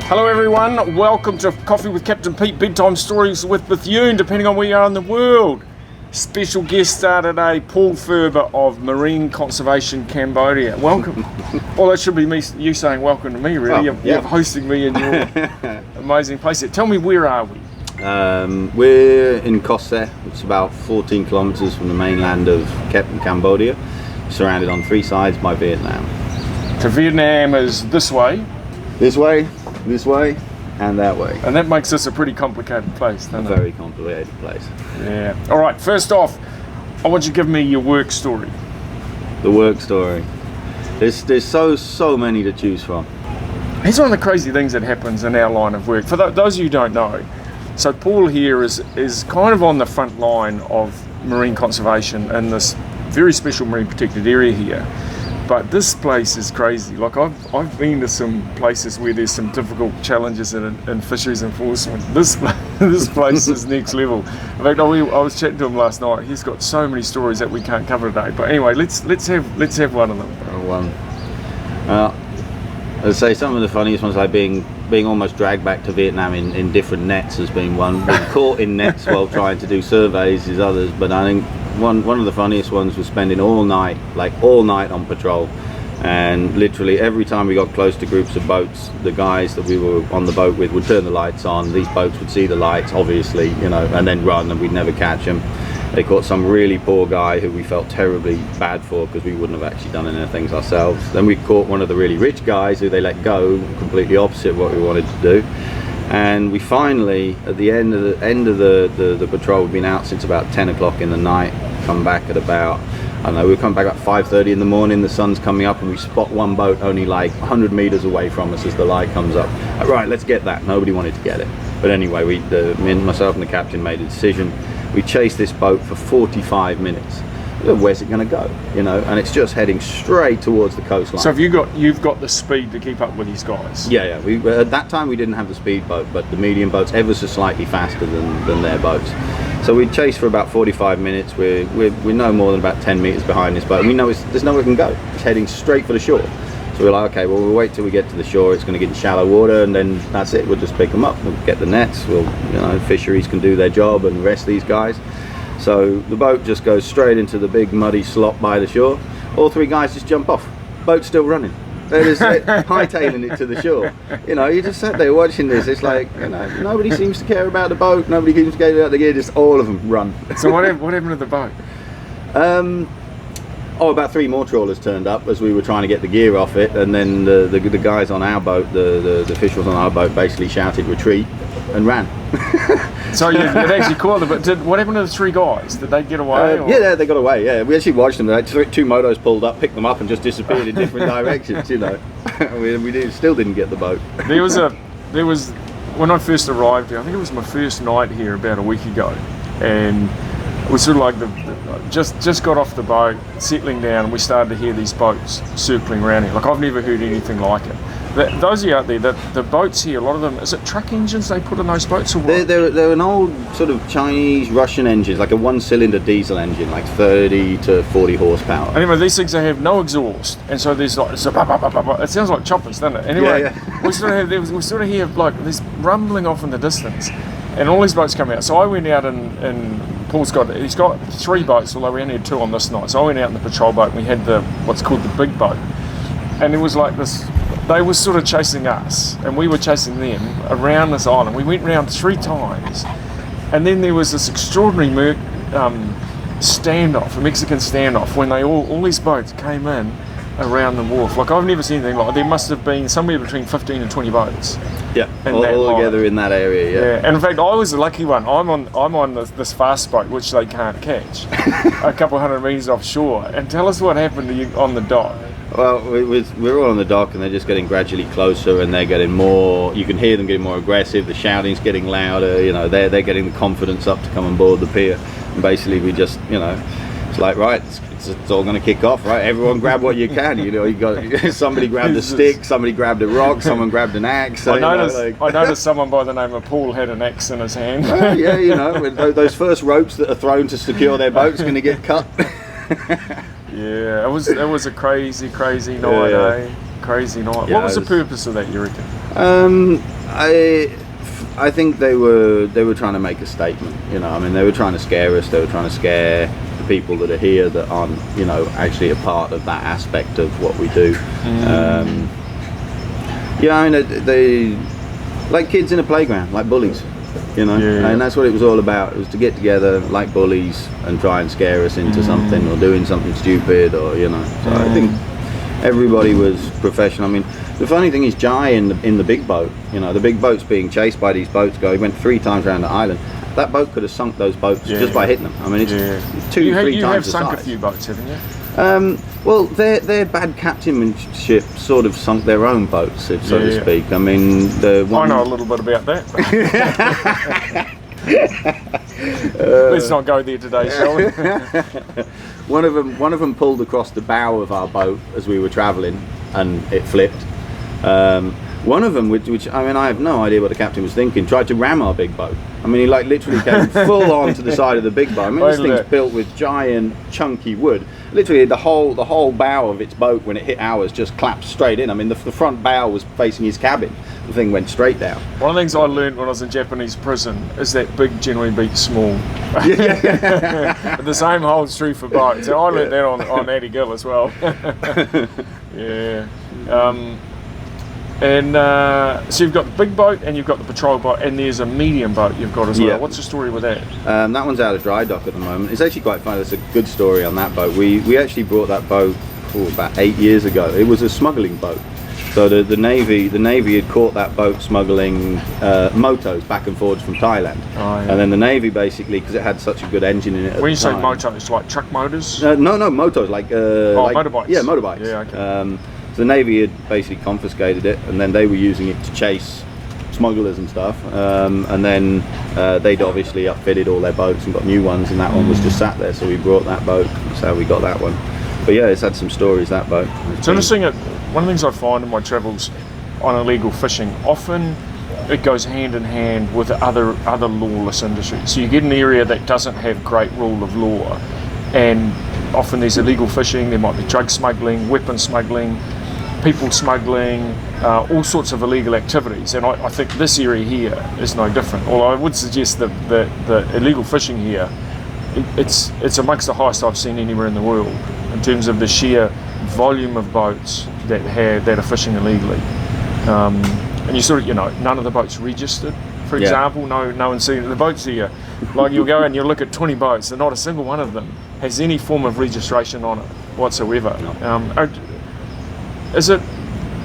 Hello everyone, welcome to Coffee with Captain Pete, bedtime stories with Bethune, depending on where you are in the world. Special guest star today, Paul Ferber of Marine Conservation Cambodia. Welcome. Well, that should be me, you saying welcome to me really. You're hosting me in your amazing place here. Tell me, where are we? We're in Koh Se. It's about 14 kilometers from the mainland of Cambodia, surrounded on three sides by Vietnam. So Vietnam is this way, this way, and that way. and that makes this a pretty complicated place, doesn't it? Very complicated place. Yeah. All right, first off, I want you to give me your work story. The work story. There's so many to choose from. Here's one of the crazy things that happens in our line of work. For those of you who don't know, so Paul here is kind of on the front line of marine conservation in this very special marine protected area here. But this place is crazy. Like I've been to some places where there's some difficult challenges in fisheries enforcement. This place is next level. In fact, I was chatting to him last night. He's got so many stories that we can't cover today. But anyway, let's have one of them. I'd say some of the funniest ones, like being almost dragged back to Vietnam in different nets, has been one. Being caught in nets while trying to do surveys is others. But I think one of the funniest ones was spending all night on patrol, and literally every time we got close to groups of boats, the guys that we were on the boat with would turn the lights on. These boats would see the lights, obviously, and then run, and we'd never catch them. They caught some really poor guy who we felt terribly bad for, because we wouldn't have actually done any of the things ourselves. Then we caught one of the really rich guys who they let go, completely opposite what we wanted to do. And we finally, at the end of the patrol, we'd been out since about 10 o'clock in the night, come back at about, I don't know, we come back at 5:30 in the morning, the sun's coming up, and we spot one boat only like 100 meters away from us as the light comes up. Right, let's get that. Nobody wanted to get it. But anyway, myself and the captain made a decision. We chased this boat for 45 minutes. Where's it going to go? And it's just heading straight towards the coastline. So you've got the speed to keep up with these guys? Yeah. At that time we didn't have the speedboat, but the medium boats ever so slightly faster than their boats. So we chased for about 45 minutes. We're no more than about 10 meters behind this boat. And we know there's nowhere it can go. It's heading straight for the shore. So we're like, okay, well, we'll wait till we get to the shore. It's going to get in shallow water, and then that's it. We'll just pick them up. We'll get the nets. Fisheries can do their job and rest these guys. So the boat just goes straight into the big muddy slop by the shore. All three guys just jump off. Boat's still running. They're just hightailing it to the shore. You just sat there watching this. It's like, nobody seems to care about the boat. Nobody seems to care about the gear. Just all of them run. So what happened to the boat? About 3 more trawlers turned up as we were trying to get the gear off it, and then the guys on our boat, the officials on our boat, basically shouted retreat and ran. So you'd actually caught them, but what happened to the 3 guys? Did they get away? Yeah, they got away. Yeah, we actually watched them. They had 2 motos pulled up, picked them up, and just disappeared in different directions. We still didn't get the boat. There was when I first arrived here, I think it was my first night here about a week ago, and it was sort of like just got off the boat, settling down, and we started to hear these boats circling around here. Like, I've never heard anything like it. Those of you out there, the boats here, a lot of them, is it truck engines they put in those boats, or what? They're an old sort of Chinese, Russian engine, like a 1-cylinder diesel engine, like 30 to 40 horsepower. Anyway, these things, they have no exhaust, and so there's like, it sounds like choppers, doesn't it? Anyway, yeah. we sort of hear like this rumbling off in the distance, and all these boats come out. So I went out and Paul's got 3 boats, although we only had 2 on this night. So I went out in the patrol boat, and we had what's called the big boat, and it was like this. They were sort of chasing us, and we were chasing them around this island. We went round 3 times, and then there was this extraordinary standoff, a Mexican standoff, when all these boats came in around the wharf. Like, I've never seen anything like it. There must have been somewhere between 15 and 20 boats. Yeah, all together in that area. Yeah, and in fact, I was the lucky one. I'm on this fast boat, which they can't catch, a couple hundred meters offshore. And tell us what happened to you on the dock. Well, we're all on the dock, and they're just getting gradually closer, and they're getting more. You can hear them getting more aggressive. The shouting's getting louder. They're getting the confidence up to come on board the pier. And basically, we just, it's like, right, it's all going to kick off, right? Everyone grab what you can. You got somebody grabbed a stick, somebody grabbed a rock, someone grabbed an axe. So, I noticed someone by the name of Paul had an axe in his hand. Yeah, those first ropes that are thrown to secure their boat's going to get cut. Yeah, it was a crazy night, eh? Crazy night. What was the purpose of that, you reckon? I think they were trying to make a statement. You know, I mean, they were trying to scare us. They were trying to scare the people that are here that aren't, you know, actually a part of that aspect of what we do. Yeah, I mean, they like kids in a playground, like bullies. You know, and that's what it was all about. It was to get together like bullies and try and scare us into something or doing something stupid, or you know. So I think everybody was professional. I mean, the funny thing is, Jai in the big boat, you know, the big boat's being chased by these boats. He went 3 times around the island. That boat could have sunk those boats just by hitting them. I mean, it's 2-3 times the size. You have sunk a few boats, haven't you? Well, their bad captainship sort of sunk their own boats, so to speak. I mean, the one... I know a little bit about that. Let's not go there today, shall we? One of them pulled across the bow of our boat as we were travelling, and it flipped. One of them, which I mean, I have no idea what the captain was thinking, tried to ram our big boat. I mean, he like literally came full on to the side of the big boat. I mean, this thing's built with giant, chunky wood. Literally, the whole bow of its boat, when it hit ours, just collapsed straight in. I mean, the front bow was facing his cabin. The thing went straight down. One of the things I learned when I was in Japanese prison is that big generally beats small. The same holds true for boats. So I learned that on Addy Gill as well. And so you've got the big boat and you've got the patrol boat, and there's a medium boat you've got as well. What's the story with that? That one's out of dry dock at the moment. It's actually quite funny. There's a good story on that boat. We actually brought that boat about 8 years ago. It was a smuggling boat. So the Navy had caught that boat smuggling motos back and forwards from Thailand. And then the Navy basically, because it had such a good engine in it. When you say motos, it's like truck motors? No, motos, like motorbikes. Yeah, motorbikes. Yeah, okay. The Navy had basically confiscated it, and then they were using it to chase smugglers and stuff. And then they'd obviously upfitted all their boats and got new ones, and that one was just sat there. So we brought that boat. That's how we got that one. But yeah, it's had some stories, that boat. It's interesting. One of the things I find in my travels on illegal fishing, often it goes hand in hand with other lawless industries. So you get an area that doesn't have great rule of law, and often there's illegal fishing. There might be drug smuggling, weapon smuggling, people smuggling, all sorts of illegal activities, and I think this area here is no different. Although I would suggest that the illegal fishing here, it's amongst the highest I've seen anywhere in the world in terms of the sheer volume of boats that are fishing illegally. And you sort of, you know, none of the boats registered, for example. No one's seen the boats here. Like you'll go and you'll look at 20 boats, and not a single one of them has any form of registration on it whatsoever. Is it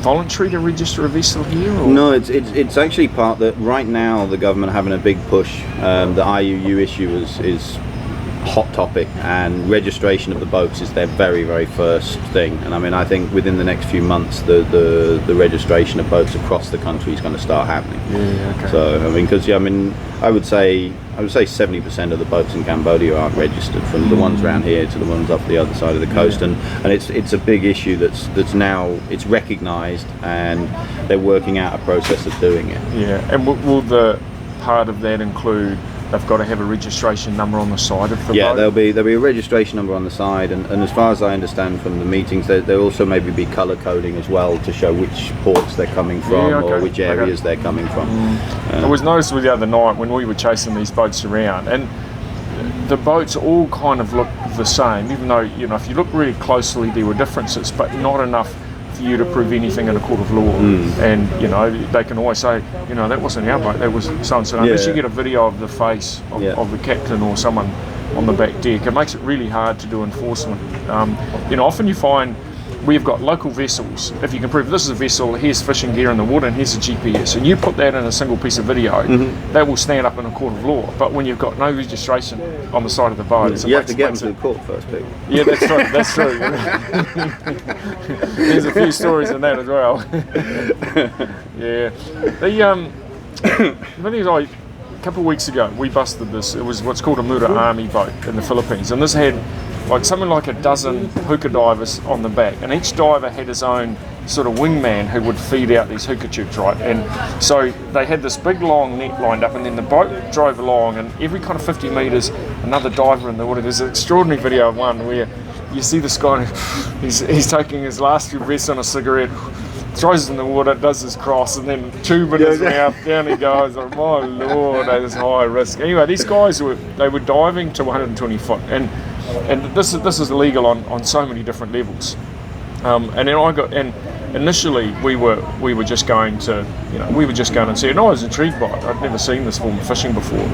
voluntary to register a vessel here? Or? No, it's actually part that right now the government are having a big push. The IUU issue is hot topic, and registration of the boats is their very, very first thing. And I mean, I think within the next few months the registration of boats across the country is going to start happening. So I mean, because I would say 70% of the boats in Cambodia aren't registered, from the ones around here to the ones up the other side of the coast. And it's a big issue that's now it's recognised, and they're working out a process of doing it. And will the part of that include they've got to have a registration number on the side of the boat? There'll be a registration number on the side, and as far as I understand from the meetings, there'll also maybe be colour coding as well to show which ports they're coming from or which areas they're coming from. I was noticing the other night when we were chasing these boats around, and the boats all kind of look the same, even though, you know, if you look really closely there were differences, but not enough for you to prove anything in a court of law. And you know, they can always say, you know, that wasn't our boat, that was so and so. Unless you get a video of the face of the captain or someone on the back deck, it makes it really hard to do enforcement. You know, often you find we've got local vessels. If you can prove this is a vessel, here's fishing gear in the water and here's a GPS, and you put that in a single piece of video, that will stand up in a court of law. But when you've got no registration on the side of the boat, you have to get them to the court first, Pete. Yeah, that's true. That's true. There's a few stories in that as well. A couple of weeks ago, we busted this. It was what's called a Mura Army boat in the Philippines, and this had something like a dozen hookah divers on the back, and each diver had his own sort of wingman who would feed out these hookah tubes, right? And so they had this big long net lined up, and then the boat drove along, and every kind of 50 metres another diver in the water. There's an extraordinary video of one where you see this guy, he's taking his last few breaths on a cigarette, throws it in the water, does his cross, and then tube in his mouth, down he goes. Like, my lord, that is high risk. Anyway, these guys were diving to 120 foot, and this is illegal on so many different levels. And then initially we were just going to, and see it. And I was intrigued by it. I'd never seen this form of fishing before.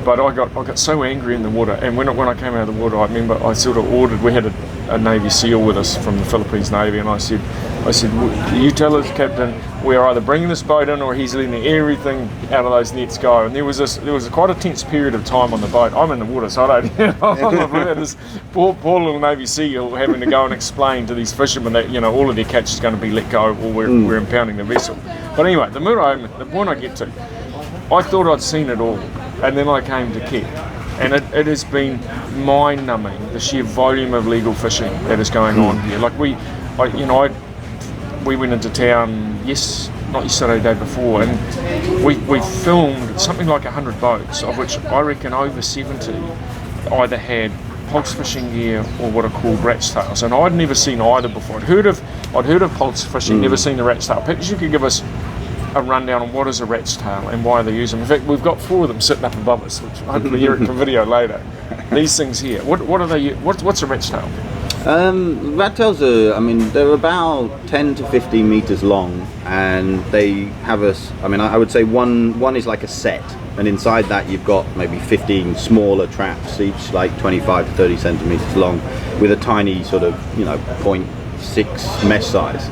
But I got so angry in the water, and when I came out of the water, I remember I sort of ordered. We had a Navy SEAL with us from the Philippines Navy, and I said, you tell us, Captain, we're either bringing this boat in or he's letting everything out of those nets go. And there was quite a tense period of time on the boat. I'm in the water, so I don't. I'm not this poor little Navy SEAL having to go and explain to these fishermen that all of their catch is going to be let go, or we're impounding the vessel. But anyway, the point I get to, I thought I'd seen it all. And then I came to Kep, and it has been mind-numbing, the sheer volume of legal fishing that is going on here. Like we went into town not yesterday, the day before, and we filmed something like 100 boats, of which I reckon over 70 either had pulse fishing gear or what are called rat's tails, and I'd never seen either before. I'd heard of pulse fishing, never seen the rat's tail. Perhaps you could give us a rundown on what is a rat's tail and why they use them. In fact, we've got 4 of them sitting up above us, which hopefully you're in video later. These things here, what are they? What's a rat's tail? Rat tails they're about 10 to 15 meters long, and they have I would say one is like a set, and inside that you've got maybe 15 smaller traps, each like 25 to 30 centimeters long, with a tiny sort of 0.6 mesh size.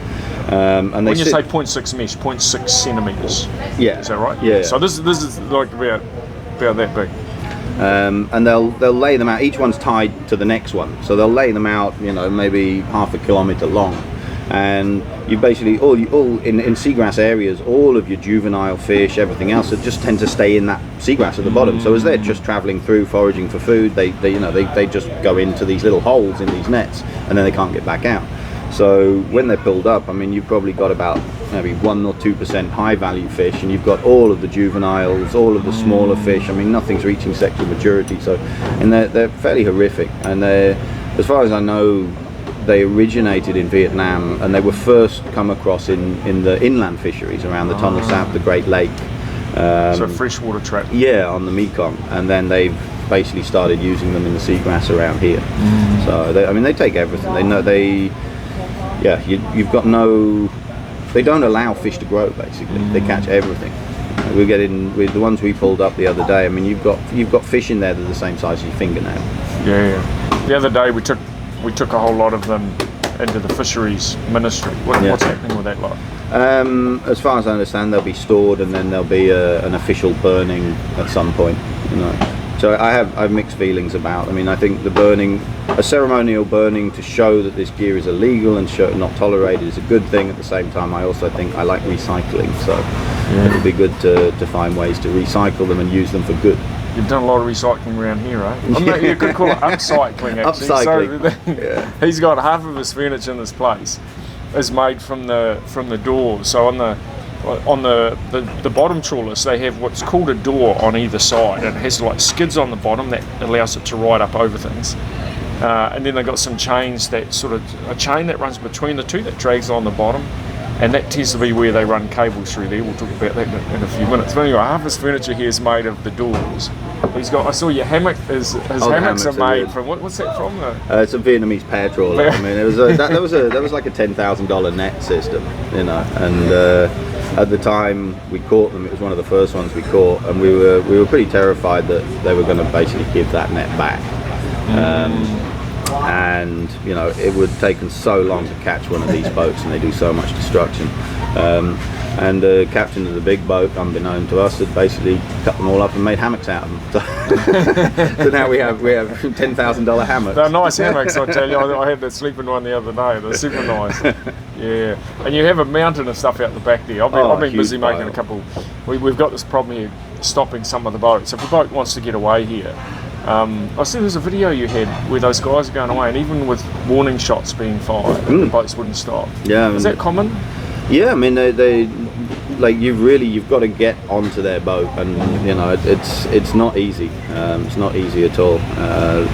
And when you say 0.6 mesh, 0.6 centimeters. Yeah. Is that right? Yeah. So this is like about that big. And they'll lay them out. Each one's tied to the next one, so they'll lay them out, maybe half a kilometer long. And you basically all in seagrass areas, all of your juvenile fish, everything else, that just tend to stay in that seagrass at the bottom. So as they're just travelling through, foraging for food, they just go into these little holes in these nets, and then they can't get back out. So when they're pulled up, you've probably got about maybe 1 or 2% high value fish, and you've got all of the juveniles, all of the smaller fish. Nothing's reaching sexual maturity, and they're fairly horrific. And as far as I know, they originated in Vietnam, and they were first come across in the inland fisheries around the Tonle Sap, the Great Lake. So freshwater trap. Yeah, on the Mekong, and then they've basically started using them in the seagrass around here. So they take everything. You've got they don't allow fish to grow, basically. They catch everything. We're getting, with the ones we pulled up the other day, you've got fish in there that are the same size as your fingernail. Yeah. The other day we took a whole lot of them into the fisheries ministry. What's happening with that lot? As far as I understand, they'll be stored, and then there'll be an official burning at some point. So I have mixed feelings about. I think the burning, a ceremonial burning to show that this gear is illegal and not tolerated, is a good thing. At the same time, I also think I like recycling, so it would be good to find ways to recycle them and use them for good. You've done a lot of recycling around here, eh? You could call it upcycling, actually. Upcycling. So he's got half of his furniture in this place is made from the doors. So on the bottom trawlers, they have what's called a door on either side, and it has like skids on the bottom that allows it to ride up over things. And then they've got some chains that a chain that runs between the two that drags on the bottom, and that tends to be where they run cables through there. We'll talk about that in a few minutes. But anyway, half his furniture here is made of the doors. I saw your hammock. His hammocks are made from what's that from? It's a Vietnamese pear trawler. That was like a $10,000 net system, and at the time we caught them, it was one of the first ones we caught, and we were pretty terrified that they were going to basically give that net back. And it would have taken so long to catch one of these boats, and they do so much destruction. And the captain of the big boat, unbeknown to us, had basically cut them all up and made hammocks out of them. So now we have $10,000 hammocks. They're nice hammocks, I tell you. I had that sleeping one the other day. They're super nice. Yeah, and you have a mountain of stuff out the back there. I've been busy making a couple. We've got this problem here, stopping some of the boats. If a boat wants to get away here, I see there's a video you had where those guys are going away, and even with warning shots being fired, the boats wouldn't stop. Yeah, is that common? Yeah, they like you've got to get onto their boat, and it's not easy. It's not easy at all.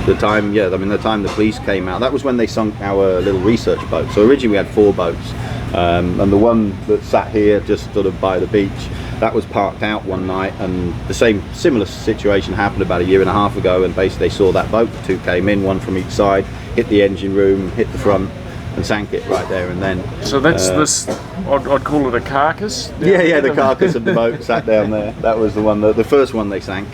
The time the police came out, that was when they sunk our little research boat. So originally we had 4 boats. And the one that sat here just sort of by the beach, that was parked out one night, and the similar situation happened about a year and a half ago, and basically they saw that boat, two came in, one from each side, hit the engine room, hit the front, and sank it right there and then. So that's this, I'd call it a carcass? Yeah, the carcass of the boat sat down there. That was the one, the first one they sank.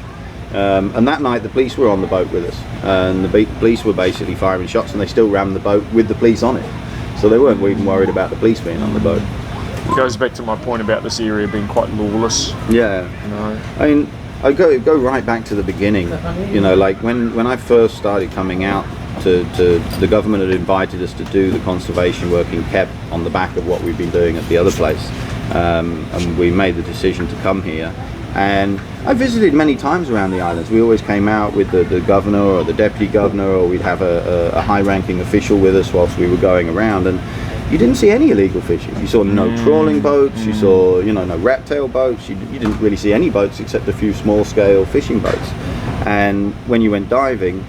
And that night the police were on the boat with us, and the police were basically firing shots, and they still rammed the boat with the police on it. So they weren't even worried about the police being on the boat. It goes back to my point about this area being quite lawless. Yeah. You know? I mean, I go right back to the beginning. You know, like when I first started coming out to the government had invited us to do the conservation work in Keb on the back of what we've been doing at the other place. And we made the decision to come here. And I visited many times around the islands. We always came out with the governor or the deputy governor, or we'd have a high-ranking official with us whilst we were going around. And you didn't see any illegal fishing. You saw no trawling boats. You saw, no rat tail boats. You didn't really see any boats except a few small-scale fishing boats. And when you went diving,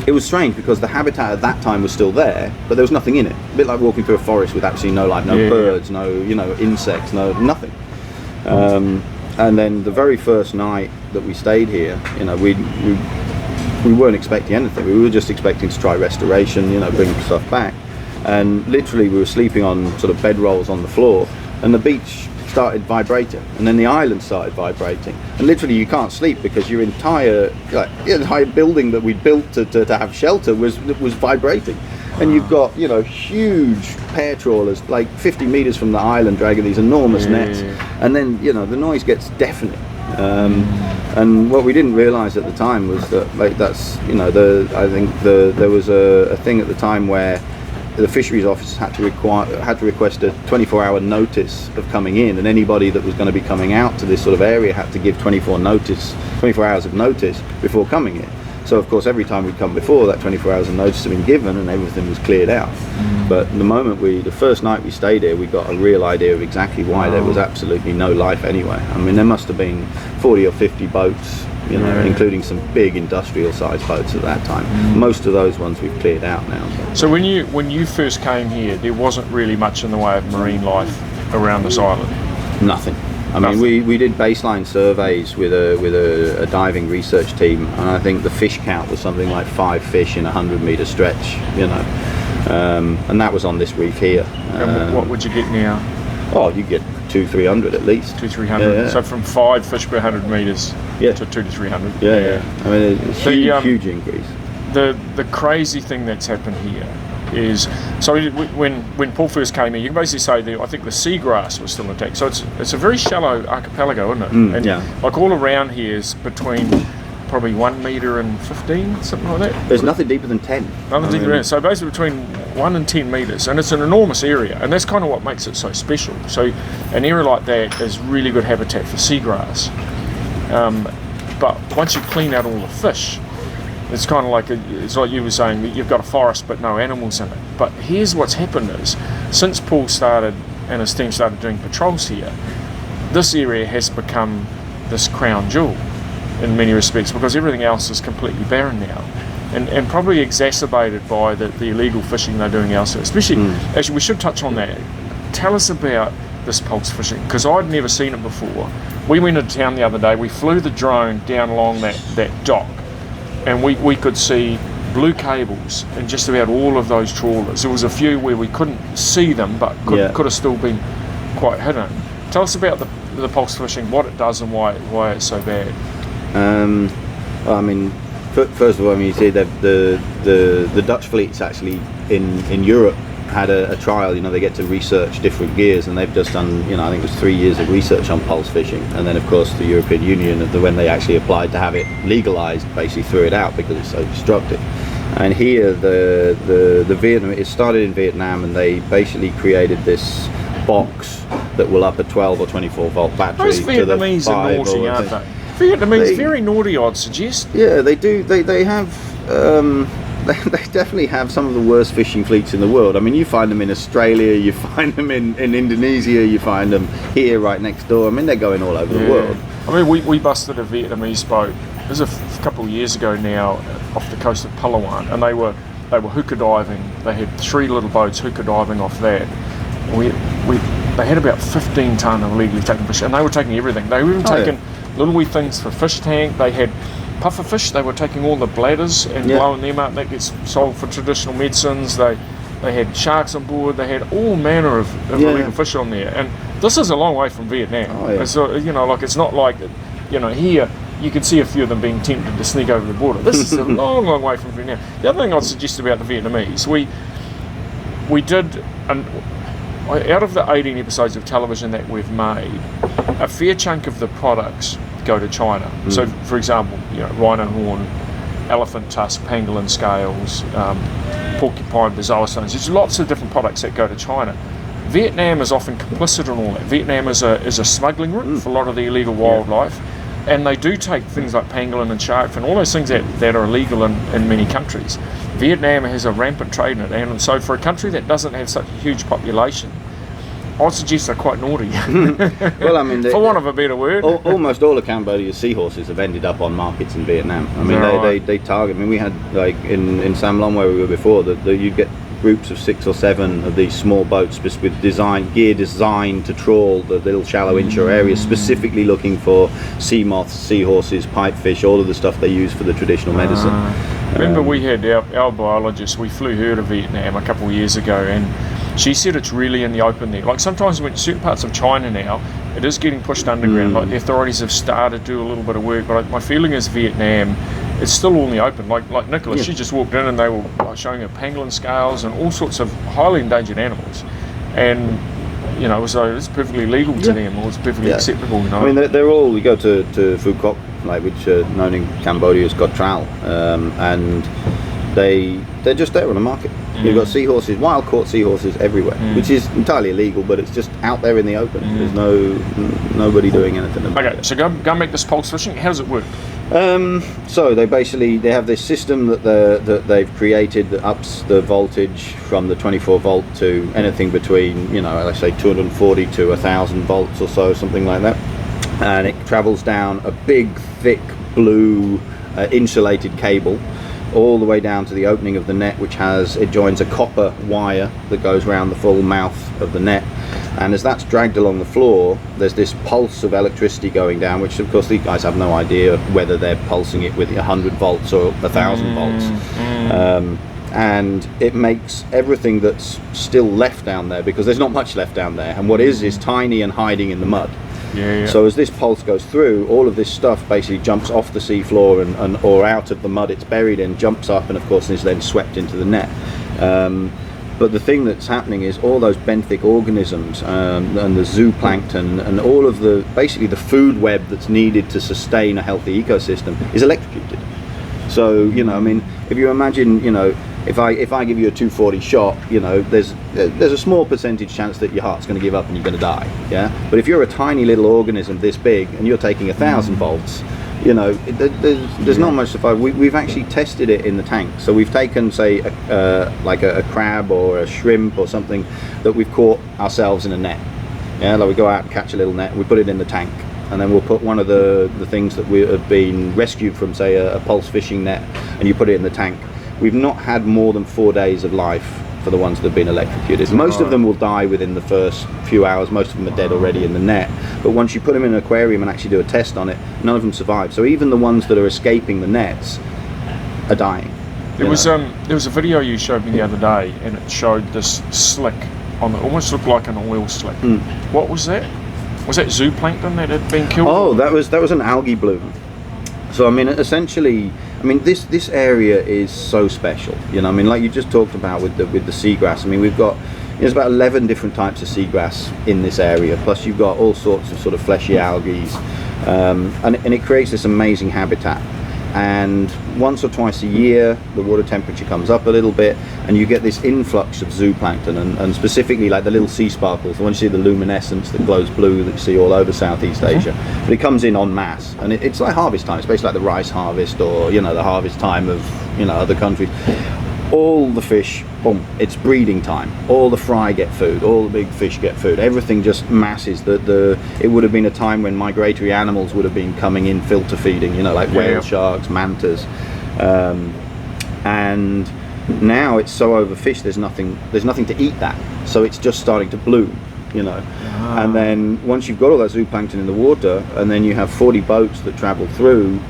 it was strange because the habitat at that time was still there, but there was nothing in it. A bit like walking through a forest with absolutely no life, no birds, no insects, nothing. And then the very first night that we stayed here, we weren't expecting anything. We were just expecting to try restoration, bring stuff back. And literally we were sleeping on sort of bedrolls on the floor, and the beach started vibrating, and then the island started vibrating, and literally you can't sleep because your entire building that we built to have shelter was vibrating. And you've got huge pair trawlers like 50 meters from the island dragging these enormous nets, and then the noise gets deafening. And what we didn't realize at the time was that there was a thing at the time where the fisheries office had to request a 24-hour notice of coming in, and anybody that was going to be coming out to this sort of area had to give 24 hours of notice before coming in. So of course every time we'd come before, that 24 hours of notice had been given and everything was cleared out. But the first night we stayed here, we got a real idea of exactly why there was absolutely no life anywhere. I mean, there must have been 40 or 50 boats, including some big industrial sized boats at that time. Most of those ones we've cleared out now. So when you first came here, there wasn't really much in the way of marine life around this island? Nothing. I mean, we did baseline surveys with a diving research team, and I think the fish count was something like 5 fish in a 100-meter stretch, and that was on this reef here. And what would you get now? Oh, you get 200-300 at least. 200-300. Yeah. So from 5 fish per 100 meters to 200-300. Yeah. I mean, it's a huge increase. The crazy thing that's happened here is, so when Paul first came here, you can basically say that I think the seagrass was still intact. So it's a very shallow archipelago, isn't it? And like all around here is between probably 1 meter and 15, something like that. There's nothing deeper than 10. Nothing deeper than 10. So basically between 1 and 10 meters, and it's an enormous area, and that's kind of what makes it so special. So an area like that is really good habitat for seagrass. But once you clean out all the fish, it's kind of like it's like you were saying, that you've got a forest but no animals in it. But here's what's happened is, since Paul started and his team started doing patrols here, this area has become this crown jewel in many respects, because everything else is completely barren now, and probably exacerbated by the illegal fishing they're doing elsewhere. Especially, actually, we should touch on that. Tell us about this pulse fishing, because I'd never seen it before. We went into town the other day, we flew the drone down along that dock, and we could see blue cables in just about all of those trawlers. There was a few where we couldn't see them, but could have still been quite hidden. Tell us about the pulse fishing, what it does and why it's so bad. I mean, first of all, you see the Dutch fleets actually in Europe had a trial. They get to research different gears, and they've just done, I think it was 3 years of research on pulse fishing, and then of course the European Union, when they actually applied to have it legalized, basically threw it out because it's so destructive. And here it started in Vietnam, and they basically created this box that will up a 12 or 24 volt battery. Those Vietnamese are naughty, aren't they? Vietnamese, very naughty, I'd suggest. Yeah, they do. They have. They definitely have some of the worst fishing fleets in the world. I mean, you find them in Australia, you find them in Indonesia, you find them here right next door. I mean, they're going all over the world. I mean, we busted a Vietnamese boat. It was a couple of years ago now, off the coast of Palawan, and they were They were hooker diving. They had 3 little boats hooker diving off that. They had about 15 tonne of illegally taken fish, and they were taking everything. They were even taking little wee things for fish tank. They had puffer fish. They were taking all the bladders and blowing them up. That gets sold for traditional medicines. They had sharks on board. They had all manner of illegal fish on there. And this is a long way from Vietnam. It's, like it's not like, here you can see a few of them being tempted to sneak over the border. This is a long, long way from Vietnam. The other thing I'd suggest about the Vietnamese, we did, out of the 18 episodes of television that we've made, a fair chunk of the products go to China. So, for example, rhino horn, elephant tusk, pangolin scales, porcupine bezoar stones. There's lots of different products that go to China. Vietnam is often complicit in all that. Vietnam is a smuggling route for a lot of the illegal wildlife, and they do take things like pangolin and shark fin, all those things that are illegal in many countries. Vietnam has a rampant trade in it, and so for a country that doesn't have such a huge population, I'd suggest they're quite naughty. Well, I mean, for want of a better word. Almost all of Cambodia's seahorses have ended up on markets in Vietnam. I mean, they target. I mean, we had like in Sam Long where we were before that you'd get groups of 6 or 7 of these small boats with gear designed to trawl the little shallow inshore areas, specifically looking for sea moths, seahorses, pipefish, all of the stuff they use for the traditional medicine. Remember, we had our biologist. We flew her to Vietnam a couple of years ago, and she said it's really in the open there. Like sometimes when certain parts of China now, it is getting pushed underground. Like the authorities have started to do a little bit of work, but my feeling is Vietnam, it's still all in the open. Like Nicola, she just walked in and they were showing her pangolin scales and all sorts of highly endangered animals, and so it's perfectly legal to them, or it's perfectly acceptable. I mean, they're all. We go to Phu Quoc, which known in Cambodia has got trawl, and they're just there on the market. You've got seahorses, wild caught seahorses everywhere, which is entirely illegal, but it's just out there in the open. There's nobody doing anything about it. So go make this pulse fishing. How does it work? So they have this system that they've created that ups the voltage from the 24 volt to anything between let's say 240 to 1,000 volts or so, something like that, and it travels down a big thick blue insulated cable all the way down to the opening of the net, which joins a copper wire that goes around the full mouth of the net, and as that's dragged along the floor, there's this pulse of electricity going down, which of course these guys have no idea whether they're pulsing it with 100 volts or 1,000 volts, and it makes everything that's still left down there, because there's not much left down there, and what is tiny and hiding in the mud. So as this pulse goes through, all of this stuff basically jumps off the seafloor or out of the mud it's buried in, jumps up, and of course is then swept into the net. But the thing that's happening is all those benthic organisms and the zooplankton and all of basically the food web that's needed to sustain a healthy ecosystem is electrocuted. So I mean, if you imagine, if I give you a 240 shot, there's a small percentage chance that your heart's going to give up and you're going to die. But if you're a tiny little organism this big and you're taking 1,000 volts, there's not much to fight. We've actually tested it in the tank. So we've taken, say, like a crab or a shrimp or something that we've caught ourselves in a net. Like we go out and catch a little net, we put it in the tank, and then we'll put one of the things that we have been rescued from, say, a pulse fishing net, and you put it in the tank. We've not had more than 4 days of life for the ones that have been electrocuted. Most of them will die within the first few hours. Most of them are dead already in the net. But once you put them in an aquarium and actually do a test on it, none of them survive. So even the ones that are escaping the nets are dying. There was a video you showed me the other day, and it showed this slick almost looked like an oil slick. What was that? Was that zooplankton that had been killed? Oh, that was an algae bloom. So I mean, essentially, this area is so special. I mean, like you just talked about with the seagrass. I mean, we've got there's about 11 different types of seagrass in this area. Plus, you've got all sorts of sort of fleshy algae, and it creates this amazing habitat. And once or twice a year, the water temperature comes up a little bit, and you get this influx of zooplankton, and specifically like the little sea sparkles, the ones you see the luminescence that glows blue that you see all over Southeast Asia. But it comes in en masse, and it's like harvest time. It's basically like the rice harvest, or the harvest time of other countries. All the fish, boom, it's breeding time. All the fry get food, all the big fish get food. Everything just masses. It would have been a time when migratory animals would have been coming in filter feeding, like whale sharks, mantas, and now it's so overfished, there's nothing to eat that, so it's just starting to bloom, you know. And then once you've got all that zooplankton in the water, and then you have 40 boats that travel through,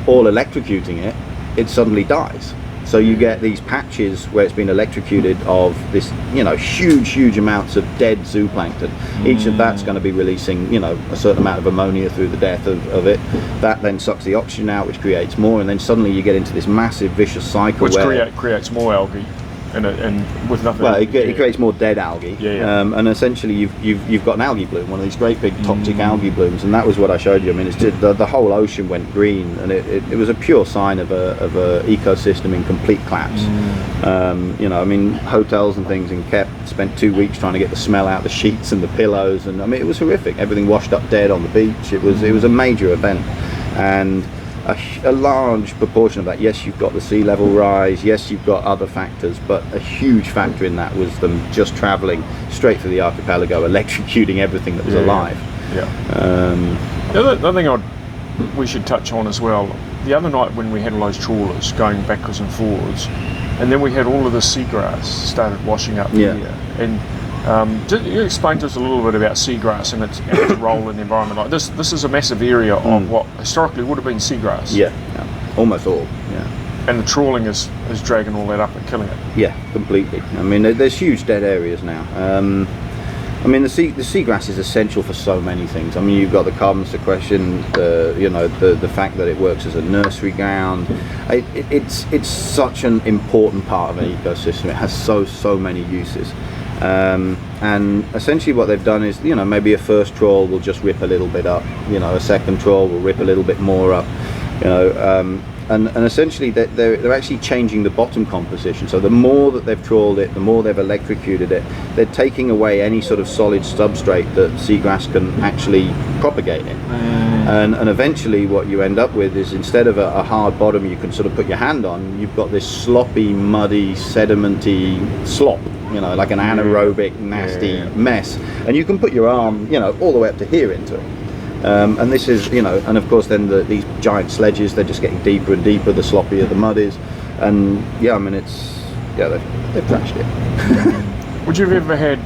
all electrocuting it, it suddenly dies. So you get these patches where it's been electrocuted of this, you know, huge amounts of dead zooplankton. Each of that's going to be releasing, you know, a certain amount of ammonia through the death of it. That then sucks the oxygen out, which creates more, and then suddenly you get into this massive vicious cycle which where creates more algae, and with nothing. Well, it creates more dead algae, and essentially you've got an algae bloom, one of these great big toxic algae blooms, and that was what I showed you. I mean, it's just the whole ocean went green, and it was a pure sign of a ecosystem in complete collapse. You know, I mean, hotels and things in Kep spent 2 weeks trying to get the smell out of the sheets and the pillows, and I mean, it was horrific. Everything washed up dead on the beach. It was a major event, and a large proportion of that, yes, you've got the sea level rise, yes, you've got other factors, but a huge factor in that was them just travelling straight through the archipelago, electrocuting everything that was alive. The other thing we should touch on as well, the other night when we had all those trawlers going backwards and forwards, and then we had all of the seagrass started washing up here, and just you explain to us a little bit about seagrass and its role in the environment. Like this is a massive area of what historically would have been seagrass. Yeah, almost all. Yeah. And the trawling is dragging all that up and killing it. Yeah, completely. I mean, there's huge dead areas now. I mean, the seagrass is essential for so many things. I mean, you've got the carbon sequestration, you know, the fact that it works as a nursery ground. It's such an important part of an ecosystem. It has so many uses. And essentially what they've done is, you know, maybe a first trawl will just rip a little bit up, you know, a second trawl will rip a little bit more up, you know, and essentially they're actually changing the bottom composition. So the more that they've trawled it, the more they've electrocuted it, they're taking away any sort of solid substrate that seagrass can actually propagate in. And eventually what you end up with is, instead of a hard bottom you can sort of put your hand on, you've got this sloppy, muddy, sedimenty slop, you know, like an anaerobic, nasty mess. And you can put your arm, you know, all the way up to here into it. And this is, you know, and of course then these giant sledges, they're just getting deeper and deeper, the sloppier the mud is. And yeah, I mean, they've trashed it. Would you have ever had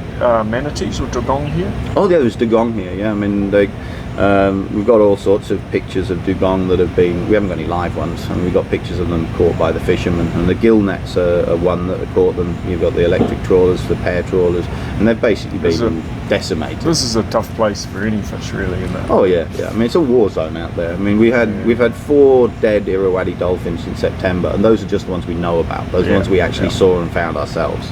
manatees or dugong here? Oh, yeah, there's dugong here, yeah. I mean, we've got all sorts of pictures of dugong that have been, we haven't got any live ones, and we've got pictures of them caught by the fishermen, and the gill nets are one that have caught them. You've got the electric trawlers, the pair trawlers, and they've basically been decimated. This is a tough place for any fish, really, isn't it? Oh yeah. I mean, it's a war zone out there. I mean, we've had 4 dead Irrawaddy dolphins in September, and those are just the ones we know about. Those are the ones we actually saw and found ourselves.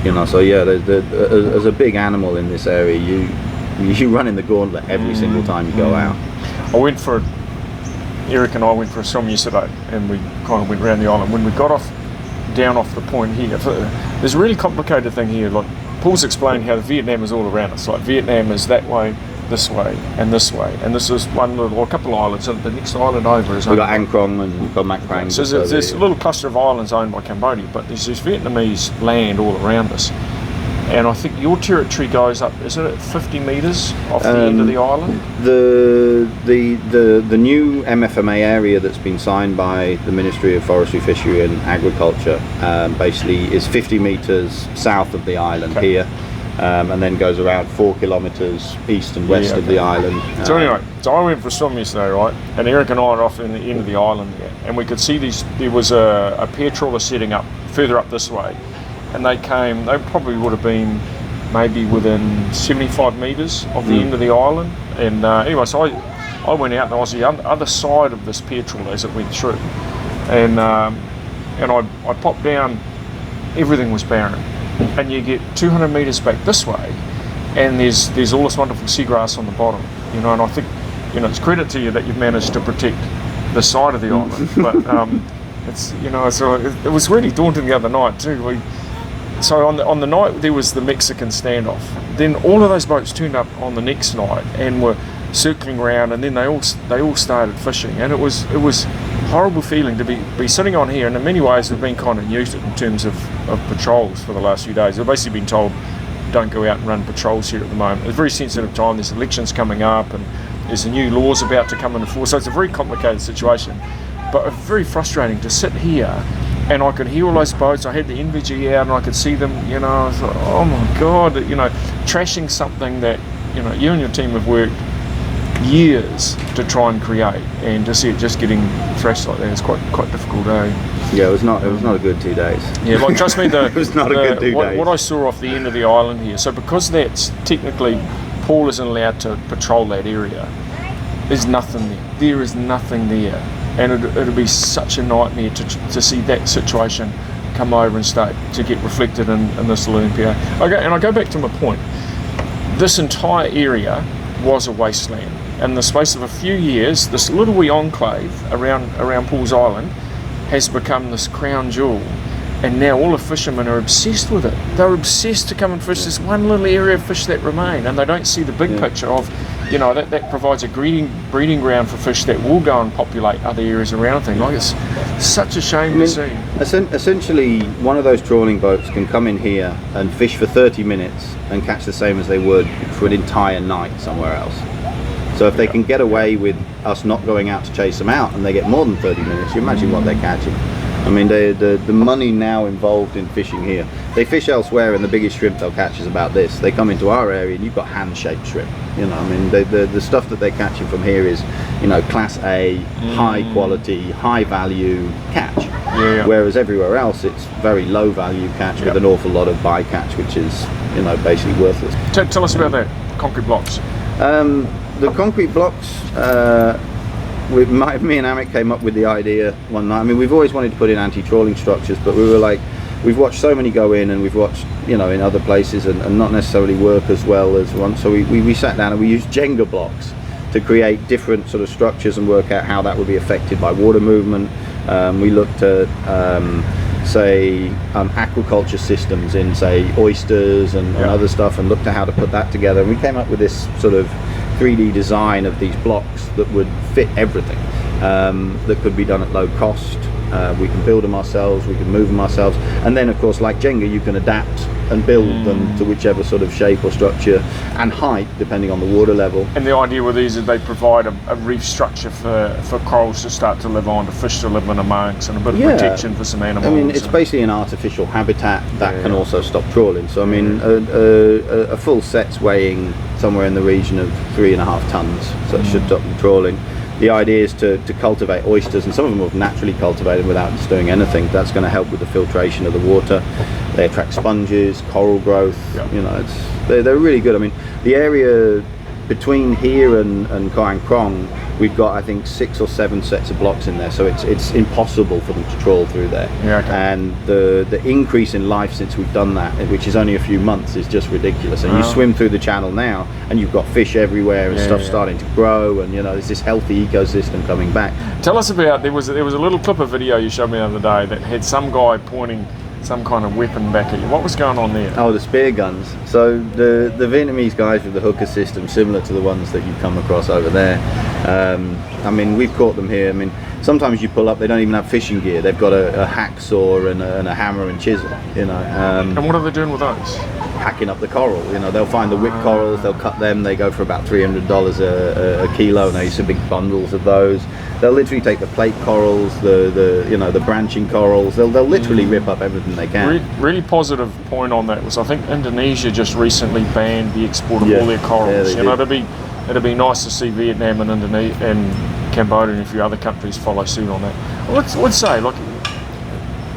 You know, so yeah, there's a big animal in this area. You run in the gauntlet every single time you go out. Eric and I went for a swim yesterday, and we kind of went around the island. When we got down off the point here, there's a really complicated thing here. Like Paul's explained how Vietnam is all around us. Like Vietnam is that way, this way, and this way, and this is one little, or a couple of islands, and the next island over is. We've got An Krong and we've got Mac Prang. So there's a little cluster of islands owned by Cambodia, but there's this Vietnamese land all around us. And I think your territory goes up, is it at 50 metres off the end of the island? The new MFMA area that's been signed by the Ministry of Forestry, Fishery and Agriculture basically is 50 metres south of the island here, and then goes around 4 kilometres east and west of the island. So anyway, so I went for a swim yesterday, right? And Eric and I are off in the end of the island there, and we could see there was a pair trawler setting up further up this way. And they probably would have been maybe within 75 metres of the end of the island. And anyway, so I went out and I was the other side of this pair trawler as it went through. And I popped down, everything was barren. And you get 200 metres back this way, and there's all this wonderful seagrass on the bottom. You know, and I think, you know, it's credit to you that you've managed to protect the side of the island. But it's, you know, so it was really daunting the other night too. So on the night there was the Mexican standoff. Then all of those boats turned up on the next night and were circling around, and then they all started fishing, and it was horrible feeling to be sitting on here. And in many ways we've been kind of neutered in terms of patrols for the last few days. We've basically been told don't go out and run patrols here at the moment. It's a very sensitive time. There's elections coming up, and there's new laws about to come into force. So it's a very complicated situation, but very frustrating to sit here and I could hear all those boats. I had the NVG out and I could see them, you know. I was like, oh my God, you know, trashing something that, you know, you and your team have worked years to try and create, and to see it just getting thrashed like that is quite difficult, eh? Yeah, it was not a good 2 days. Yeah, like trust me, it was not a good 2 days. What I saw off the end of the island here, so because that's technically, Paul isn't allowed to patrol that area, there's nothing there. There is nothing there, and it'd be such a nightmare to see that situation come over and start to get reflected in this Olympia. I go back to my point. This entire area was a wasteland. In the space of a few years, this little wee enclave around Paul's Island has become this crown jewel, and now all the fishermen are obsessed with it. They're obsessed to come and fish this one little area of fish that remain, and they don't see the big picture of, you know, that provides a breeding ground for fish that will go and populate other areas around things. Like, it's such a shame to see. Essentially, one of those trawling boats can come in here and fish for 30 minutes and catch the same as they would for an entire night somewhere else. So if they can get away with us not going out to chase them out, and they get more than 30 minutes, you imagine what they're catching. I mean, the money now involved in fishing here. They fish elsewhere, and the biggest shrimp they'll catch is about this. They come into our area, and you've got hand-shaped shrimp. You know, I mean, the stuff that they're catching from here is, you know, class A, high quality, high value catch. Yeah. Whereas everywhere else, it's very low value catch with an awful lot of bycatch, which is, you know, basically worthless. Tell us about that, concrete blocks. The concrete blocks, me and Amit came up with the idea one night. I mean, we've always wanted to put in anti-trawling structures, but we were like, we've watched so many go in, and we've watched, you know, in other places and not necessarily work as well as one. So we sat down and we used Jenga blocks to create different sort of structures and work out how that would be affected by water movement. We looked at say aquaculture systems in, say, oysters and other stuff, and looked at how to put that together, and we came up with this sort of 3D design of these blocks that would fit everything, that could be done at low cost. We can build them ourselves, we can move them ourselves, and then of course, like Jenga, you can adapt and build them to whichever sort of shape or structure and height depending on the water level. And the idea with these is they provide a reef structure for corals to start to live on, to fish to live in amongst, and a bit of protection for some animals. I mean, it's basically an artificial habitat that can also stop trawling. So I mean, a full set's weighing somewhere in the region of 3.5 tons, so it should stop the trawling. The idea is to cultivate oysters, and some of them are naturally cultivated without just doing anything. That's going to help with the filtration of the water. They attract sponges, coral growth. You know, they're really good. I mean, the area between here and Koh Krong, we've got, I think, 6 or 7 sets of blocks in there, so it's impossible for them to trawl through there. And the increase in life since we've done that, which is only a few months, is just ridiculous. And you swim through the channel now, and you've got fish everywhere, and stuff starting to grow, and you know, there's this healthy ecosystem coming back. Tell us about, there was a little clip of video you showed me the other day that had some guy pointing some kind of weapon back at you. What was going on there? Oh, the spear guns. So the Vietnamese guys with the hooker system, similar to the ones that you come across over there. I mean, we've caught them here. I mean, sometimes you pull up, they don't even have fishing gear. They've got a hacksaw and a hammer and chisel, you know. And what are they doing with those? Hacking up the coral. You know, they'll find the whip corals, they'll cut them, they go for about $300 a kilo, and they use some big bundles of those. They'll literally take the plate corals, the branching corals, they'll literally rip up everything they can. Really positive point on that was, I think Indonesia just recently banned the export of all their corals. You know, it'd be nice to see Vietnam and Indonesia and Cambodia and a few other countries follow suit on that. Let's say, like,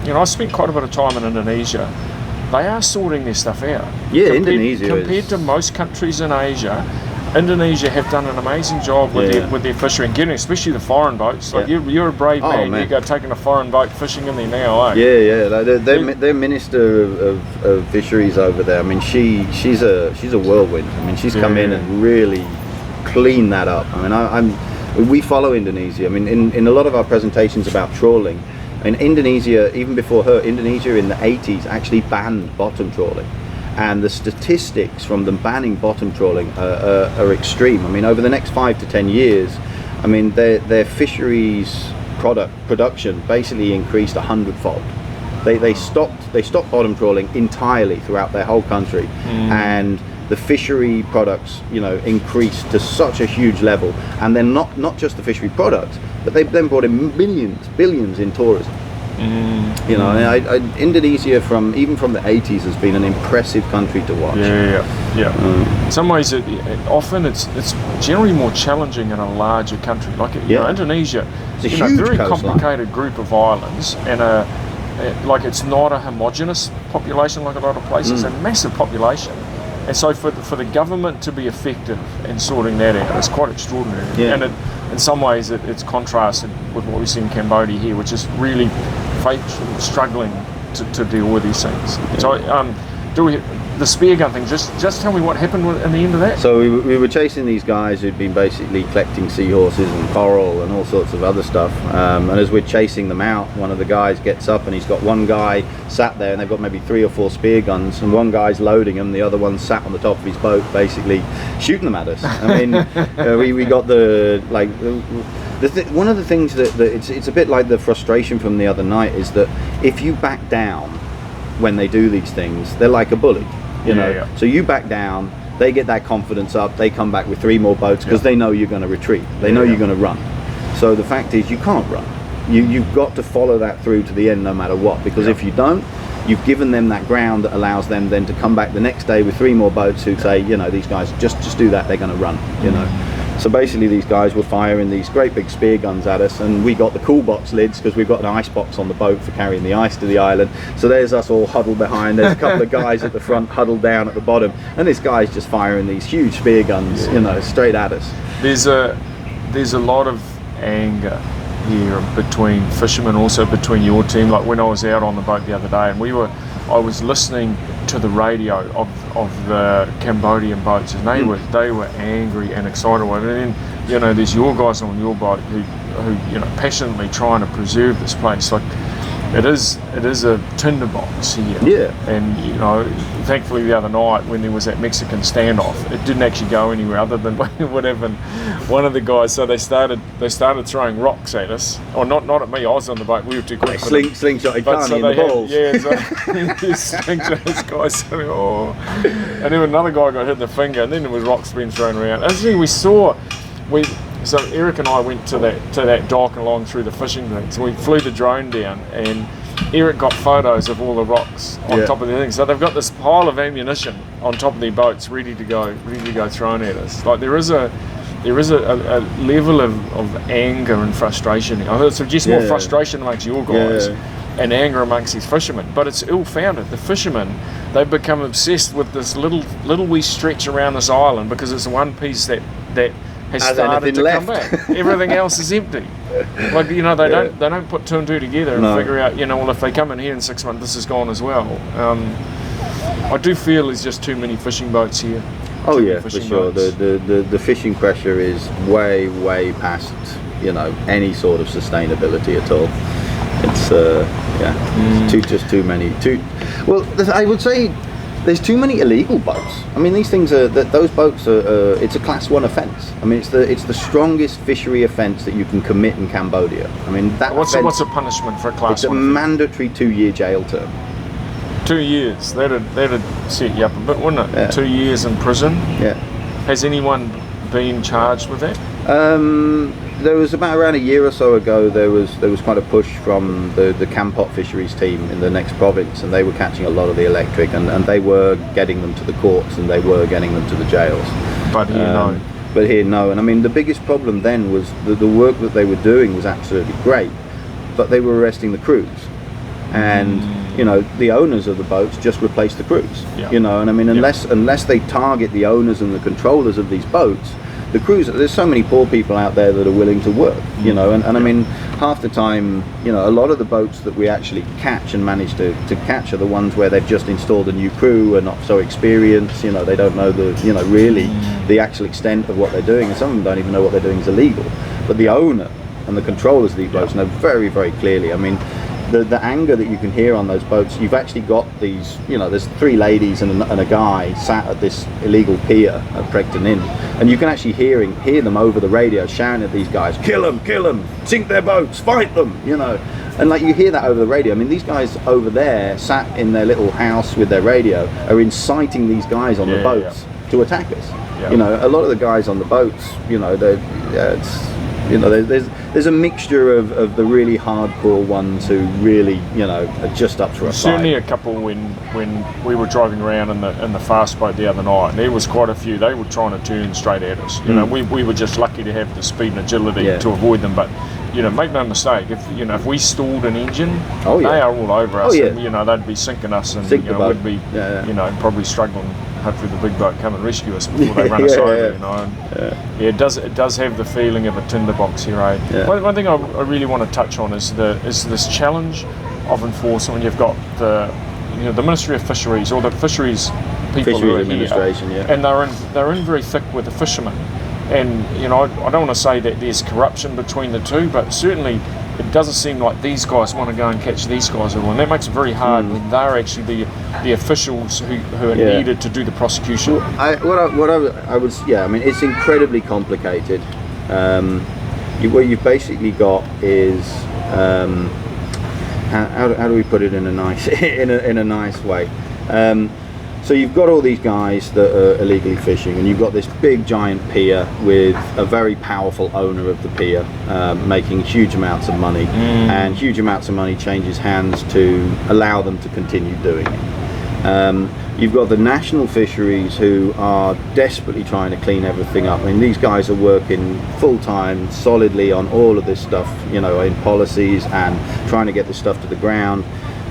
you know, I spent quite a bit of time in Indonesia. They are sorting their stuff out. Yeah, Indonesia compared to most countries in Asia, Indonesia have done an amazing job with their fishery and getting, especially the foreign boats. Like you're a brave man. You go taking a foreign boat fishing in there now, eh? Their minister of fisheries over there. I mean, she's a whirlwind. I mean, she's come in and really cleaned that up. I mean, we follow Indonesia. I mean, in a lot of our presentations about trawling. In Indonesia, even before her, Indonesia in the 80s actually banned bottom trawling, and the statistics from them banning bottom trawling are extreme. I mean, over the next 5 to 10 years, I mean, their fisheries production basically increased 100-fold. They stopped bottom trawling entirely throughout their whole country, and the fishery products, you know, increased to such a huge level. And then not just the fishery products, but they then brought in billions in tourism. You know, Indonesia even from the 80s has been an impressive country to watch. In some ways, often it's generally more challenging in a larger country. Like you know, Indonesia, it's a huge very coastline. complicated group of islands, and like it's not a homogenous population like a lot of places, a massive population. And so for the government to be effective in sorting that out is quite extraordinary. And in some ways it's contrasted with what we see in Cambodia here, which is really struggling to deal with these things. So the speargun thing, just tell me what happened in the end of that. So we were chasing these guys who'd been basically collecting seahorses and coral and all sorts of other stuff, and as we're chasing them out, one of the guys gets up and he's got one guy sat there and they've got maybe 3 or 4 spear guns, and one guy's loading them, the other one's sat on the top of his boat basically shooting them at us. I mean, we got one of the things that it's a bit like the frustration from the other night is that if you back down when they do these things, they're like a bully. You know, so you back down, they get that confidence up, they come back with 3 more boats because they know you're going to retreat, they know you're going to run. So the fact is you can't run, you've got to follow that through to the end no matter what, because if you don't, you've given them that ground that allows them then to come back the next day with 3 more boats who say, you know, these guys just do that, they're going to run, you know. So basically these guys were firing these great big spear guns at us, and we got the cool box lids because we've got an ice box on the boat for carrying the ice to the island. So there's us all huddled behind, there's a couple of guys at the front huddled down at the bottom, and this guy's just firing these huge spear guns, you know, straight at us. There's a lot of anger here between fishermen, also between your team. Like when I was out on the boat the other day, and I was listening to the radio of the Cambodian boats, and they were angry and excited about it. And then, you know, there's your guys on your boat who you know, passionately trying to preserve this place. Like it is a tinderbox here. And you know, thankfully the other night when there was that Mexican standoff, it didn't actually go anywhere other than whatever. One of the guys, so they started throwing rocks at us, or not at me. I was on the boat. We were too quick. Slingshot in the balls. So slingshot. This guy said, "Oh," and then another guy got hit in the finger, and then there was rocks being thrown around. And then so Eric and I went to that dock along through the fishing thing. So we flew the drone down, and Eric got photos of all the rocks on top of the thing. So they've got this pile of ammunition on top of their boats, ready to go thrown at us. Like there is a level of anger and frustration. I would suggest more frustration amongst your guys and anger amongst these fishermen, but it's ill-founded. The fishermen, they've become obsessed with this little wee stretch around this island because it's one piece that has started to come back. Everything else is empty. Like, you know, they don't put 2 and 2 together and figure out, you know, well, if they come in here in 6 months, this is gone as well. I do feel there's just too many fishing boats here. Oh yeah, for sure. The fishing pressure is way past, you know, any sort of sustainability at all. It's just too many. Well, I would say there's too many illegal boats. I mean, these things those boats are. It's a class 1 offence. I mean, it's the strongest fishery offence that you can commit in Cambodia. I mean, what's the punishment for a class 1? It's a mandatory 2-year jail term. 2 years. That'd set you up a bit, wouldn't it? 2 years in prison. Yeah. Has anyone been charged with that? There was around a year or so ago. There was quite a push from the Kampot fisheries team in the next province, and they were catching a lot of the electric, and they were getting them to the courts, and they were getting them to the jails. But here, no. But here, no. And I mean, the biggest problem then was the work that they were doing was absolutely great, but they were arresting the crews, and you know, the owners of the boats just replace the crews. You know, and I mean, unless they target the owners and the controllers of these boats, the crews, there's so many poor people out there that are willing to work, you know, and I mean, half the time, you know, a lot of the boats that we actually catch and manage to catch are the ones where they've just installed a new crew, are not so experienced, you know, they don't know really the actual extent of what they're doing, and some of them don't even know what they're doing is illegal. But the owner and the controllers of these boats know very, very clearly. I mean, the anger that you can hear on those boats, you've actually got these, you know, there's 3 ladies and a guy sat at this illegal pier at Pregton Inn, and you can actually hear them over the radio shouting at these guys, kill them, sink their boats, fight them, you know. And like, you hear that over the radio. I mean, these guys over there sat in their little house with their radio are inciting these guys on the boats to attack us. You know, a lot of the guys on the boats, you know, You know, there's a mixture of the really hardcore ones who really, you know, are just up for a Certainly fight. a couple when we were driving around in the fast boat the other night, and there was quite a few. They were trying to turn straight at us. You know, we were just lucky to have the speed and agility to avoid them. But you know, make no mistake, if we stalled an engine, they are all over us. And, you know, they'd be sinking us, and you know, we'd be you know, probably struggling. Hopefully the big boat come and rescue us before they run us over. You know, and it does have the feeling of a tinderbox here. One thing I really want to touch on is this challenge of enforcement. You've got the Ministry of Fisheries, or the fisheries people who are administration, here, and they're in very thick with the fishermen. And you know, I don't want to say that there's corruption between the two, but certainly it doesn't seem like these guys want to go and catch these guys at all, and that makes it very hard when they're actually the officials who are needed to do the prosecution. I mean, it's incredibly complicated. What you've basically got is how do we put it in a nice in a nice way? So you've got all these guys that are illegally fishing, and you've got this big giant pier with a very powerful owner of the pier making huge amounts of money, and huge amounts of money changes hands to allow them to continue doing it. You've got the national fisheries who are desperately trying to clean everything up. I mean, these guys are working full-time, solidly on all of this stuff, you know, in policies and trying to get this stuff to the ground.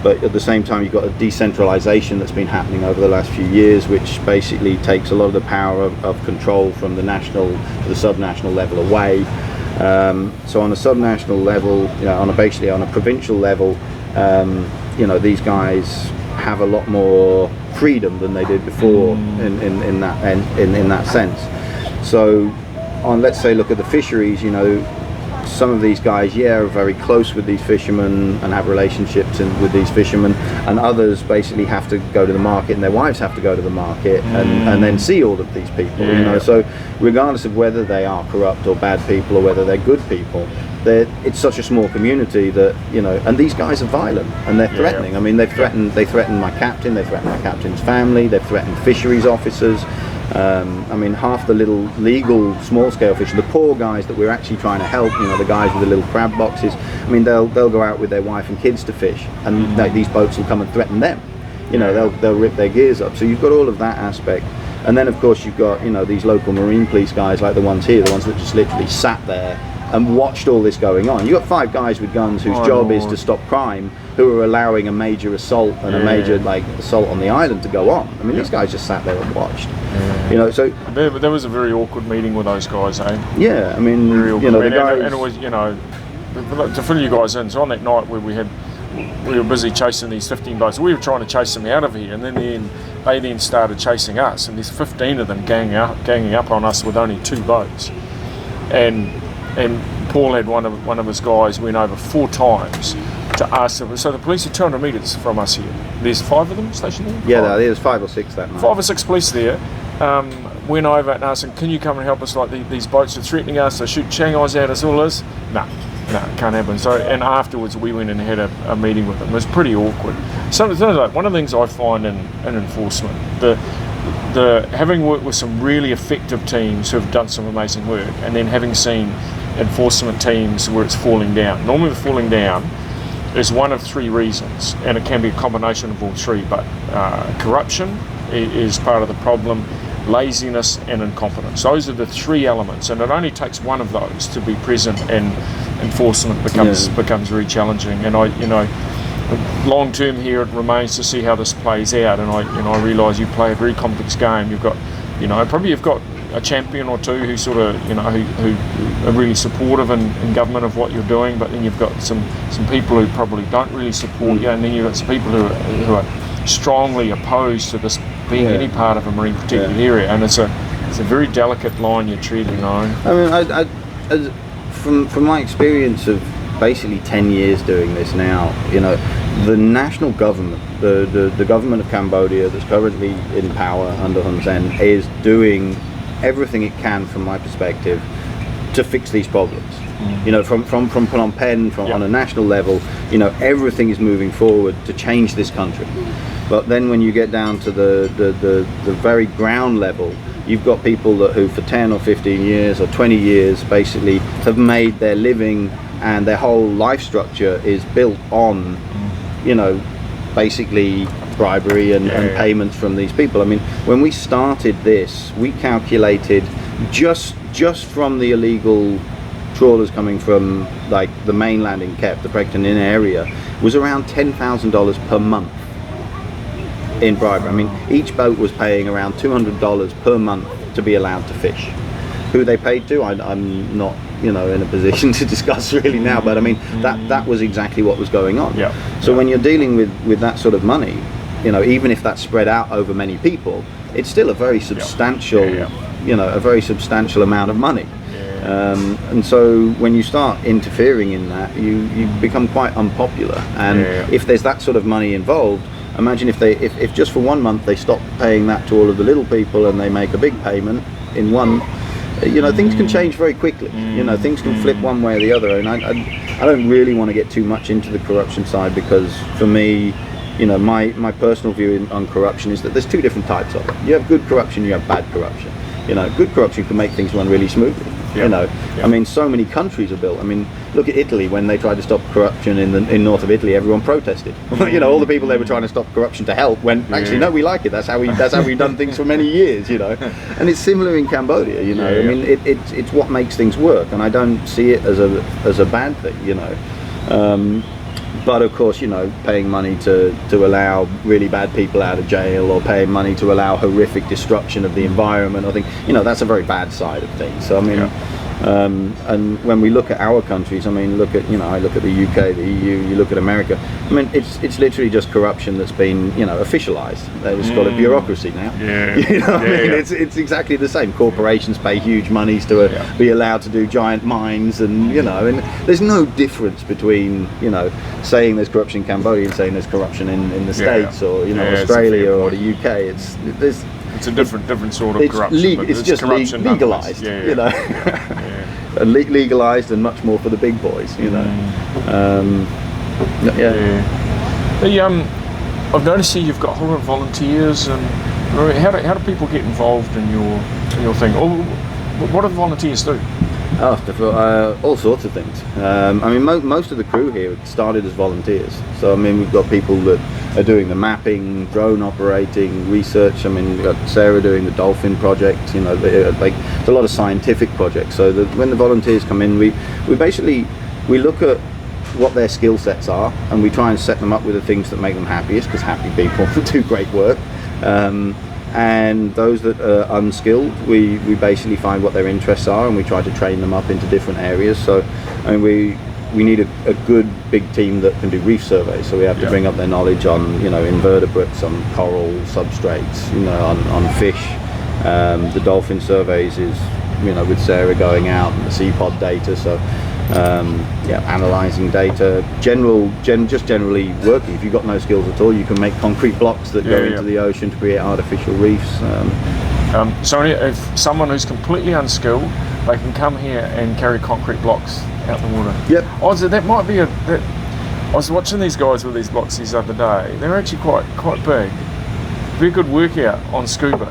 But at the same time, you've got a decentralization that's been happening over the last few years, which basically takes a lot of the power of control from the national to the subnational level away. So on a subnational level, you know, on a provincial level, you know, these guys have a lot more freedom than they did before in that sense. So let's say, look at the fisheries, you know, some of these guys, are very close with these fishermen and have relationships with these fishermen, and others basically have to go to the market, and their wives have to go to the market and then see all of these people, you know. So regardless of whether they are corrupt or bad people or whether they're good people, it's such a small community that, you know, and these guys are violent and they're threatening. I mean, they threatened my captain, they threatened my captain's family, they've threatened fisheries officers. I mean, half the little legal small-scale fishing, the poor guys that we're actually trying to help, you know, the guys with the little crab boxes, I mean, they'll go out with their wife and kids to fish, and these boats will come and threaten them. You know, they'll rip their gears up. So you've got all of that aspect, and then of course you've got, you know, these local marine police guys like the ones here, the ones that just literally sat there and watched all this going on. You've got 5 guys with guns whose job is to stop crime, who are allowing a major assault and a major assault on the island to go on. I mean, these guys just sat there and watched. You know, so there was a very awkward meeting with those guys, eh? Yeah, I mean, very awkward, you know, the guys, and it was, you know, to fill you guys in. So on that night where we were busy chasing these 15 boats, we were trying to chase them out of here, and then they then started chasing us, and there's 15 of them ganging up on us with only 2 boats, and Paul had one of his guys went over 4 times to ask them. So the police are 200 metres from us here. There's 5 of them stationed there? Yeah, there's 5 or 6 that night. 5 or 6 police there. Went over and asked them, can you come and help us? Like these boats are threatening us, they shoot Shanghais at us, all this. No, can't happen. So, and afterwards we went and had a meeting with them. It was pretty awkward. So one of the things I find in enforcement, the having worked with some really effective teams who have done some amazing work, and then having seen enforcement teams where it's falling down. Normally the falling down is one of 3 reasons, and it can be a combination of all 3, but corruption is part of the problem, laziness and incompetence. Those are the 3 elements, and it only takes one of those to be present, and enforcement becomes very challenging. And long term here, it remains to see how this plays out. And I realise you play a very complex game. You've got, you've got a champion or 2 who sort of, who are really supportive in government of what you're doing, but then you've got some people who probably don't really support you, and then you've got some people who are strongly opposed to this being any part of a marine protected area, and it's a very delicate line you're treading on. I mean, from my experience of basically 10 years doing this now, the national government, the government of Cambodia that's currently in power under Hun Sen, is doing everything it can, from my perspective, to fix these problems. From Phnom Penh, on a national level, everything is moving forward to change this country. But then when you get down to the very ground level, you've got people who for 10 or 15 years or 20 years basically have made their living, and their whole life structure is built on, you know, basically bribery and payments from these people. I mean, when we started this, we calculated just from the illegal trawlers coming from like the mainland in Kep, the Precton Inn area, was around $10,000 per month in bribery. I mean, each boat was paying around $200 per month to be allowed to fish. Who they paid to, I'm not, you know, in a position to discuss really now, but I mean, that was exactly what was going on. So when you're dealing with that sort of money, you know, even if that's spread out over many people, it's still a very substantial, you know, a very substantial amount of money. And so when you start interfering in that, you become quite unpopular. And if there's that sort of money involved, imagine if just for 1 month they stop paying that to all of the little people and they make a big payment in one, you know, things can change very quickly. You know, things can flip one way or the other. And I don't really want to get too much into the corruption side, because for me, you know, my personal view on corruption is that there's two different types of it. You have good corruption, you have bad corruption. You know, good corruption can make things run really smoothly. You know, I mean, so many countries are built. I mean, look at Italy. When they tried to stop corruption in north of Italy, everyone protested. You know, all the people they were trying to stop corruption to help went, actually, no, we like it. That's how we've done things for many years. You know, and it's similar in Cambodia. You know, I mean, it's what makes things work, and I don't see it as a bad thing. You know. But of course, you know, paying money to allow really bad people out of jail, or paying money to allow horrific destruction of the environment, I think, you know, that's a very bad side of things. So I mean, and when we look at our countries, I mean, look at, you know, I look at the UK, the EU, you look at America. I mean, it's literally just corruption that's been, you know, officialized. They just call it bureaucracy now. You know, I mean, it's exactly the same. Corporations pay huge monies to be allowed to do giant mines, and you know, and there's no difference between, you know, saying there's corruption in Cambodia and saying there's corruption in the States, or you know, Australia or the UK. It's a different sort of corruption. It's just corruption legalized, you know, and legalized, and much more for the big boys, you know. I've noticed here you've got a whole lot of volunteers, and how do people get involved in your thing? Or what do volunteers do? All sorts of things. I mean, most of the crew here started as volunteers. So I mean, we've got people that are doing the mapping, drone operating, research. I mean, we've got Sarah doing the dolphin project. You know, like it's a lot of scientific projects. So when the volunteers come in, we basically look at what their skill sets are, and we try and set them up with the things that make them happiest, because happy people do great work. And those that are unskilled, we basically find what their interests are, and we try to train them up into different areas. So I mean, we need a good big team that can do reef surveys, so we have to bring up their knowledge on, you know, invertebrates, on coral substrates, you know, on fish. The dolphin surveys is, you know, with Sarah going out, and the sea pod data, so analysing data, just generally working. If you've got no skills at all, you can make concrete blocks that go into the ocean to create artificial reefs. So if someone who's completely unskilled, they can come here and carry concrete blocks out the water. So that might be I was watching these guys with these blocks the other day. They're actually quite big. Very good workout on scuba.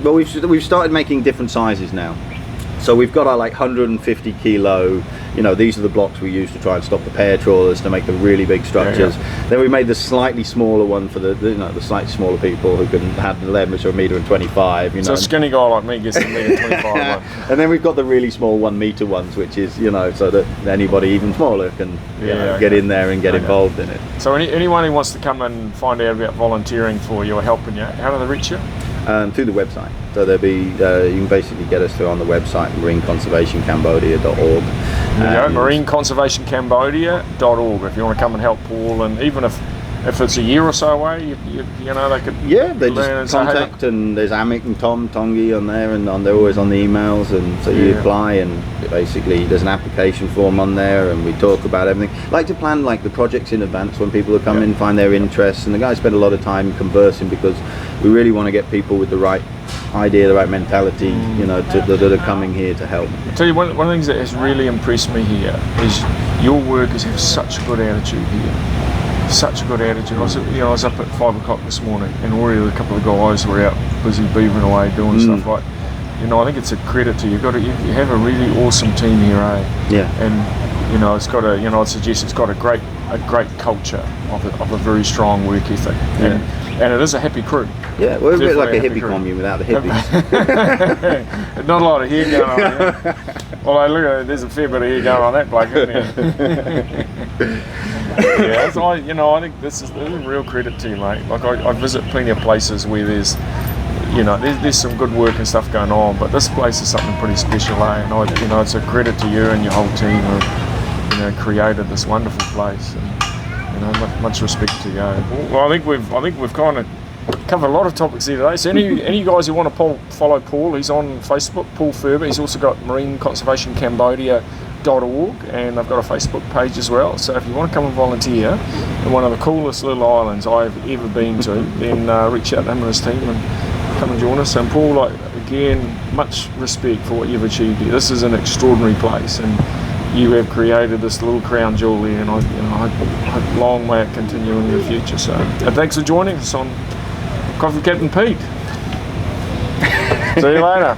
Well, we've started making different sizes now. So we've got our like 150 kilo, you know, these are the blocks we use to try and stop the pair trawlers, to make the really big structures. Then we made the slightly smaller one for the slightly smaller people who can handle them, which are 1.25 meters. So a skinny guy like me gets the 1.25 one. And then we've got the really small 1 meter ones, which is, you know, so that anybody even smaller can get in there and get involved in it. So anyone who wants to come and find out about volunteering for you or helping you, how do they reach you? Through the website. So there'll be, you can basically get us through on the website, marineconservationcambodia.org. marineconservationcambodia.org if you want to come and help Paul, and even if it's a year or so away, you know, they could they just contact, and there's Amit and Tom Tongi on there, and they're always on the emails, and so you apply, and basically there's an application form on there, and we talk about everything. I like to plan like the projects in advance when people come in, find their interests, and the guys spend a lot of time conversing, because we really want to get people with the right idea, the right mentality, you know, that are coming here to help. I'll tell you, one of the things that has really impressed me here is your workers have such a good attitude here. such a good attitude. I was up at 5 o'clock this morning, and already a couple of guys were out busy beavering away doing stuff like. I think it's a credit to you. You have a really awesome team here, eh? Yeah. And it's got I'd suggest it's got a great culture of a very strong work ethic, and it is a happy crew. Yeah, we're a bit like a hippie crew. commune without the hippies. Not a lot of hair going on there. Although look at it, there's a fair bit of hair going on that bloke, isn't there? Yeah, so I think this is a real credit to you, mate. Like I visit plenty of places where there's some good work and stuff going on, but this place is something pretty special, eh? And it's a credit to you and your whole team who created this wonderful place, and much respect to you. Well, I think we've kind of covered a lot of topics here today. So any guys who want to follow Paul, he's on Facebook, Paul Ferber. He's also got Marine Conservation Cambodia.org, and I've got a Facebook page as well. So if you want to come and volunteer in one of the coolest little islands I've ever been to, then reach out to him and his team and come and join us. And Paul, again, much respect for what you've achieved here. This is an extraordinary place, and you have created this little crown jewel here, and I hope long may it continue in the future. So, and thanks for joining us on Coffee Captain Pete. See you later.